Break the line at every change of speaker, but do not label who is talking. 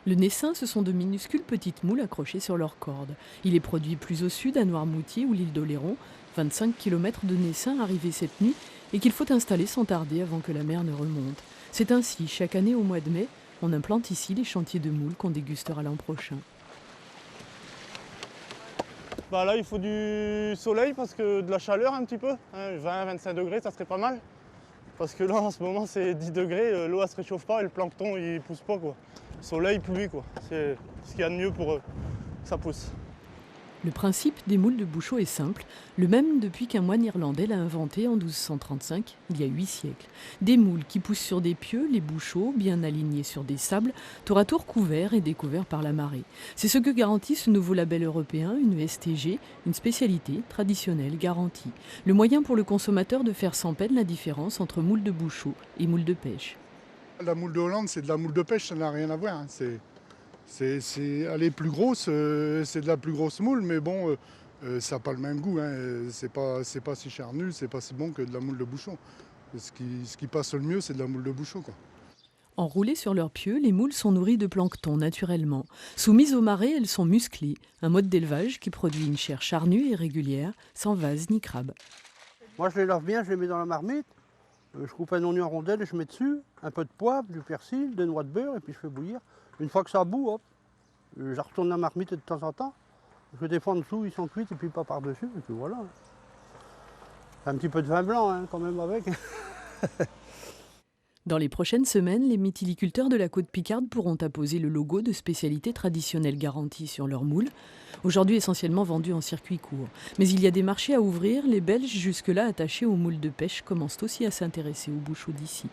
Le Naissain, ce sont de minuscules petites moules accrochées sur leurs cordes. Il est produit plus au sud, à Noirmoutier ou l'île d'Oléron, 25 km de Naissain arrivés cette nuit et qu'il faut installer sans tarder avant que la mer ne remonte. C'est ainsi, chaque année au mois de mai, on implante ici les chantiers de moules qu'on dégustera l'an prochain.
Bah là, il faut du soleil parce que de la chaleur un petit peu. 20-25 degrés, ça serait pas mal. Parce que là, en ce moment, c'est 10 degrés, l'eau, elle se réchauffe pas et le plancton, il pousse pas, quoi. Soleil, pluie, quoi. C'est ce qu'il y a de mieux pour que ça pousse.
Le principe des moules de Bouchot est simple, le même depuis qu'un moine irlandais l'a inventé en 1235, il y a 8 siècles. Des moules qui poussent sur des pieux, les bouchots, bien alignés sur des sables, tour à tour couverts et découverts par la marée. C'est ce que garantit ce nouveau label européen, une STG, une spécialité traditionnelle garantie. Le moyen pour le consommateur de faire sans peine la différence entre moule de Bouchot et moule de pêche.
La moule de Hollande, c'est de la moule de pêche, ça n'a rien à voir, hein. Elle est plus grosse, c'est de la plus grosse moule, mais bon, ça n'a pas le même goût, hein. C'est pas si charnu, c'est pas si bon que de la moule de Bouchot. Ce qui passe le mieux, c'est de la moule de Bouchot, quoi.
Enroulées sur leurs pieux, les moules sont nourries de plancton naturellement. Soumises aux marées, elles sont musclées, un mode d'élevage qui produit une chair charnue et régulière, sans vase ni crabe.
Moi, je les lave bien, je les mets dans la marmite. Je coupe un oignon en rondelles et je mets dessus un peu de poivre, du persil, des noix de beurre et puis je fais bouillir. Une fois que ça bout, hop, je retourne la marmite de temps en temps. Je défends en dessous, ils sont cuits et puis pas par-dessus. Et puis voilà. Un petit peu de vin blanc hein, quand même avec.
Dans les prochaines semaines, les mytiliculteurs de la côte picarde pourront apposer le logo de spécialité traditionnelle garantie sur leurs moules, aujourd'hui essentiellement vendus en circuit court. Mais il y a des marchés à ouvrir, les Belges jusque-là attachés aux moules de pêche commencent aussi à s'intéresser aux bouchots d'ici.